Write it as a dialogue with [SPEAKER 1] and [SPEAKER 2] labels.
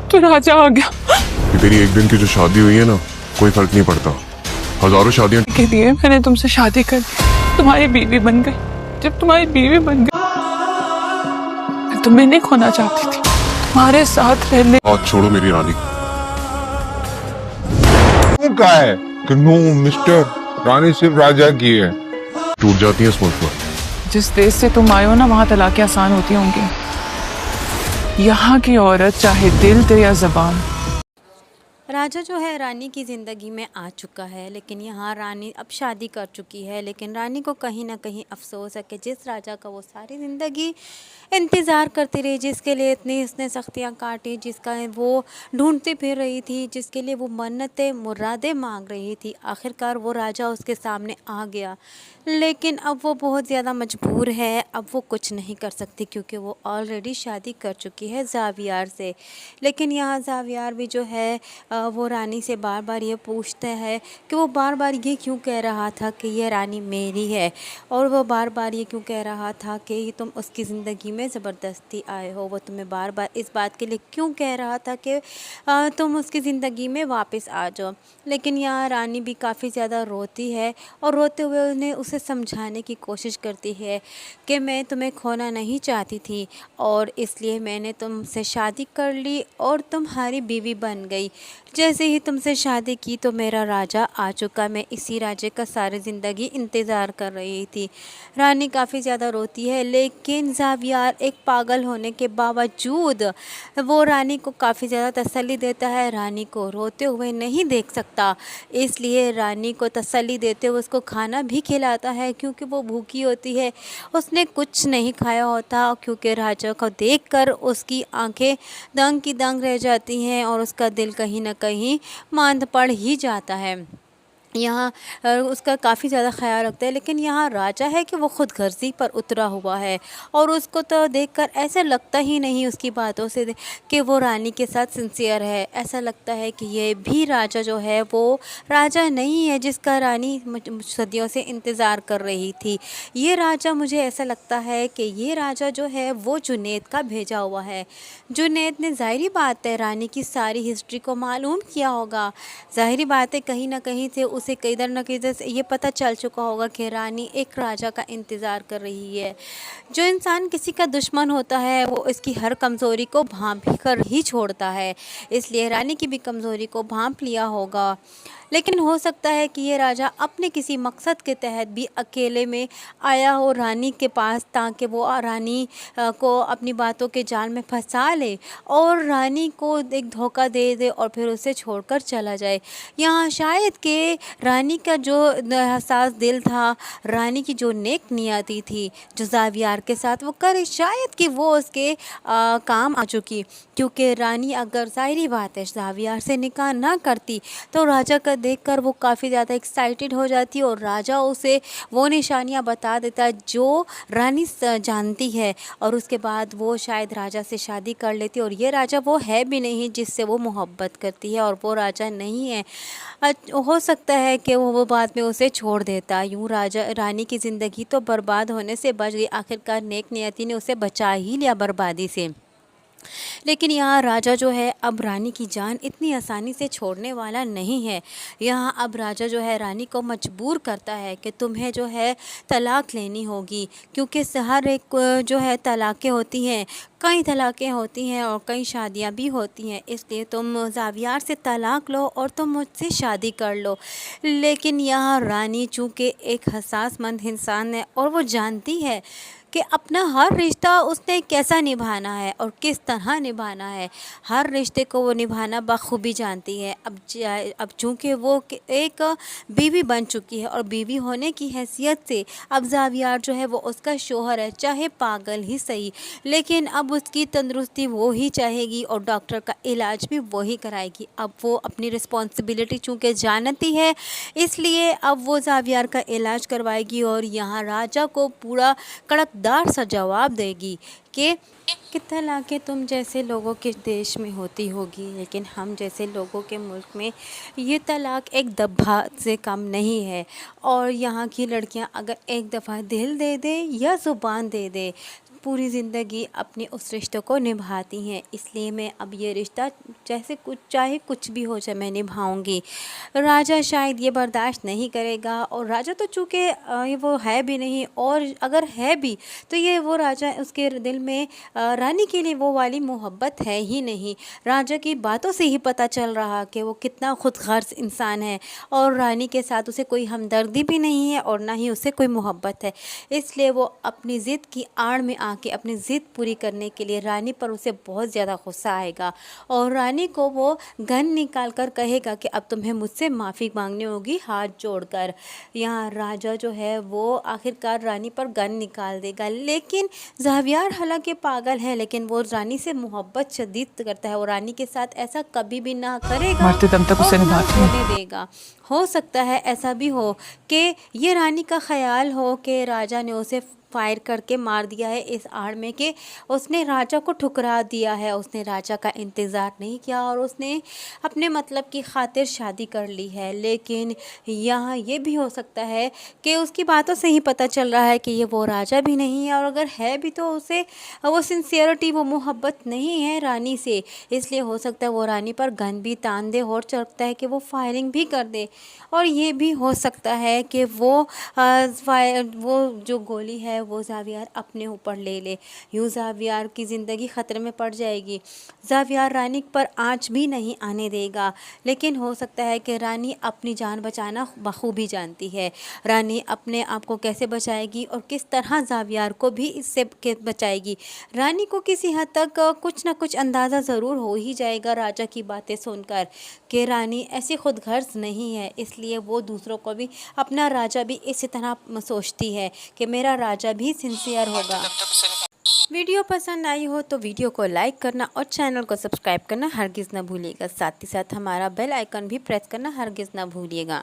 [SPEAKER 1] तो राजा आ गया।
[SPEAKER 2] कि तेरी एक दिन की जो शादी हुई है ना, कोई फर्क नहीं पड़ता। हजारों शादियां
[SPEAKER 1] कह दिए मैंने तुमसे शादी कर दी, तुम्हारी बीवी बन गई। जब तुम्हारी बीवी बन गई, मैं तुम्हें नहीं खोना चाहती थी, तुम्हारे साथ रहने।
[SPEAKER 2] बात छोड़ो मेरी रानी।
[SPEAKER 3] क्यों कहा है कि नो मिस्टर, रानी सिर्फ राजा की है।
[SPEAKER 2] टूट जाती है इस मुल्क में।
[SPEAKER 1] जिस देश से तुम आए हो ना, वहाँ तलाक़ें आसान होती होंगी। यहाँ की औरत चाहे दिल दे या ज़बान।
[SPEAKER 4] राजा जो है रानी की ज़िंदगी में आ चुका है, लेकिन यहाँ रानी अब शादी कर चुकी है। लेकिन रानी को कहीं ना कहीं अफसोस है कि जिस राजा का वो सारी ज़िंदगी इंतज़ार करती रही, जिसके लिए इतनी उसने सख्तियाँ काटी, जिसका वो ढूंढती फिर रही थी, जिसके लिए वो मन्नतें मुरादें मांग रही थी, आखिरकार वो राजा उसके सामने आ गया। लेकिन अब वो बहुत ज़्यादा मजबूर है, अब वो कुछ नहीं कर सकती क्योंकि वो ऑलरेडी शादी कर चुकी है ज़ावियार से। लेकिन यहाँ ज़ावियार भी जो है वो रानी से बार बार ये पूछता है कि वो बार बार ये क्यों कह रहा था कि ये रानी मेरी है, और वो बार बार ये क्यों कह रहा था कि तुम उसकी ज़िंदगी में ज़बरदस्ती आए हो। वो तुम्हें बार बार इस बात के लिए क्यों कह रहा था कि तुम उसकी ज़िंदगी में वापस आ जाओ। लेकिन यहाँ रानी भी काफ़ी ज़्यादा रोती है, और रोते हुए उन्हें उसे समझाने की कोशिश करती है कि मैं तुम्हें खोना नहीं चाहती थी, और इसलिए मैंने तुमसे शादी कर ली और तुम्हारी बीवी बन गई। जैसे ही तुमसे शादी की तो मेरा राजा आ चुका, मैं इसी राजे का सारी ज़िंदगी इंतज़ार कर रही थी। रानी काफ़ी ज़्यादा रोती है, लेकिन ज़ावियार एक पागल होने के बावजूद वो रानी को काफ़ी ज़्यादा तसल्ली देता है। रानी को रोते हुए नहीं देख सकता, इसलिए रानी को तसल्ली देते हुए उसको खाना भी खिलाता है, क्योंकि वो भूखी होती है, उसने कुछ नहीं खाया होता। क्योंकि राजा को देखकर उसकी आंखें दंग की दंग रह जाती हैं और उसका दिल कहीं ना कहीं मांद पड़ ही जाता है। यहाँ उसका काफ़ी ज़्यादा ख्याल रखता है, लेकिन यहाँ राजा है कि वो खुद गर्जी पर उतरा हुआ है, और उसको तो देखकर ऐसा लगता ही नहीं उसकी बातों से कि वो रानी के साथ सिंसियर है। ऐसा लगता है कि ये भी राजा जो है वो राजा नहीं है जिसका रानी सदियों से इंतज़ार कर रही थी। ये राजा, मुझे ऐसा लगता है कि ये राजा जो है वो जुनैद का भेजा हुआ है। जुनैद ने, ज़ाहिरी बात है, रानी की सारी हिस्ट्री को मालूम किया होगा। ज़ाहिरी बात है कहीं ना कहीं से उसे किधर न किधर से ये पता चल चुका होगा कि रानी एक राजा का इंतज़ार कर रही है। जो इंसान किसी का दुश्मन होता है वो इसकी हर कमज़ोरी को भांप कर ही छोड़ता है, इसलिए रानी की भी कमज़ोरी को भांप लिया होगा। लेकिन हो सकता है कि ये राजा अपने किसी मकसद के तहत भी अकेले में आया हो रानी के पास, ताकि वो रानी को अपनी बातों के जाल में फंसा ले और रानी को एक धोखा दे दे और फिर उसे छोड़कर चला जाए। यहाँ शायद कि रानी का जो हसास दिल था, रानी की जो नेक नियति थी जो ज़ावियार के साथ वो करे, शायद कि वो उसके काम आ चुकी। क्योंकि रानी, अगर ज़ाहिरी बात है, ज़ावियार से निकाह ना करती तो राजा का देखकर वो काफ़ी ज़्यादा एक्साइटेड हो जाती और राजा उसे वो निशानियां बता देता जो रानी जानती है, और उसके बाद वो शायद राजा से शादी कर लेती। और ये राजा वो है भी नहीं जिससे वो मोहब्बत करती है, और वो राजा नहीं है। हो सकता है कि वो बाद में उसे छोड़ देता। यूँ राजा रानी की ज़िंदगी तो बर्बाद होने से बच गई, आखिरकार नेक नियति ने उसे बचा ही लिया बर्बादी से। लेकिन यहाँ राजा जो है अब रानी की जान इतनी आसानी से छोड़ने वाला नहीं है। यहाँ अब राजा जो है रानी को मजबूर करता है कि तुम्हें जो है तलाक़ लेनी होगी, क्योंकि हर एक जो है तलाक़ें होती हैं, कई तलाक़ें होती हैं और कई शादियाँ भी होती हैं, इसलिए तुम ज़ावियार से तलाक़ लो और तुम मुझसे शादी कर लो। लेकिन यहाँ रानी चूँकि एक हसासमंद इंसान है और वो जानती है कि अपना हर रिश्ता उसने कैसा निभाना है और किस तरह निभाना है, हर रिश्ते को वो निभाना बखूबी जानती है। अब चूँकि वो एक बीवी बन चुकी है और बीवी होने की हैसियत से अब ज़ावियार जो है वो उसका शोहर है, चाहे पागल ही सही, लेकिन अब उसकी तंदुरुस्ती वो ही चाहेगी और डॉक्टर का इलाज भी वो ही कराएगी। अब वो अपनी रिस्पॉन्सिबिलिटी चूँकि जानती है, इसलिए अब वो ज़ावियार का इलाज करवाएगी और यहाँ राजा को पूरा कड़कदार सा जवाब देगी कि तलाक़ें तुम जैसे लोगों के देश में होती होगी, लेकिन हम जैसे लोगों के मुल्क में ये तलाक़ एक दफ़ा से कम नहीं है। और यहाँ की लड़कियां अगर एक दफ़ा दिल दे दे या ज़ुबान दे दे पूरी ज़िंदगी अपने उस रिश्ते को निभाती हैं, इसलिए मैं अब ये रिश्ता जैसे कुछ चाहे कुछ भी हो जाए मैं निभाऊंगी। राजा शायद ये बर्दाश्त नहीं करेगा, और राजा तो चूँकि ये वो है भी नहीं, और अगर है भी तो ये वो राजा उसके दिल में रानी के लिए वो वाली मोहब्बत है ही नहीं। राजा की बातों से ही पता चल रहा कि वो कितना खुदगर्ज इंसान है, और रानी के साथ उसे कोई हमदर्दी भी नहीं है और ना ही उसे कोई मोहब्बत है। इसलिए वो अपनी ज़िद की आड़ में आके अपनी ज़िद पूरी करने के लिए रानी पर उसे बहुत ज़्यादा गुस्सा आएगा, और रानी को वो गन निकाल कर कहेगा कि अब तुम्हें मुझसे माफ़ी मांगनी होगी हाथ जोड़कर। यहाँ राजा जो है वो आखिरकार रानी पर गन निकाल देगा, लेकिन ज़ावियार हालांकि पागल है, लेकिन वो रानी से मोहब्बत शदीद करता है, वो रानी के साथ ऐसा कभी भी ना करेगा
[SPEAKER 1] मरते दम तक उसे
[SPEAKER 4] और ना
[SPEAKER 1] निभाती है।
[SPEAKER 4] होने देगा। हो सकता है ऐसा भी हो कि ये रानी का ख्याल हो कि राजा ने उसे फायर करके मार दिया है इस आड़ में कि उसने राजा को ठुकरा दिया है, उसने राजा का इंतज़ार नहीं किया और उसने अपने मतलब की खातिर शादी कर ली है। लेकिन यहाँ ये भी हो सकता है कि उसकी बातों से ही पता चल रहा है कि ये वो राजा भी नहीं है, और अगर है भी तो उसे वो सिंसियरिटी वो मोहब्बत नहीं है रानी से, इसलिए हो सकता है वो रानी पर गन भी तान दे, और सकता है कि वो फायरिंग भी कर दे, और ये भी हो सकता है कि वो जो गोली है वो ज़ावियार अपने ऊपर ले ले। यूँ ज़ावियार की ज़िंदगी ख़तरे में पड़ जाएगी। ज़ावियार रानी पर आँच भी नहीं आने देगा, लेकिन हो सकता है कि रानी अपनी जान बचाना बखूबी जानती है। रानी अपने आप को कैसे बचाएगी और किस तरह ज़ावियार को भी इससे बचाएगी। रानी को किसी हद तक कुछ ना कुछ अंदाज़ा ज़रूर हो ही जाएगा राजा की बातें सुनकर कि रानी ऐसी खुदगर्ज नहीं है, इसलिए वो दूसरों को भी अपना राजा भी इसी तरह सोचती है कि मेरा राजा भी सिंसियर होगा। वीडियो पसंद आई हो तो वीडियो को लाइक करना और चैनल को सब्सक्राइब करना हरगिज़ ना भूलिएगा। साथ ही साथ हमारा बेल आइकन भी प्रेस करना हरगिज़ ना भूलिएगा।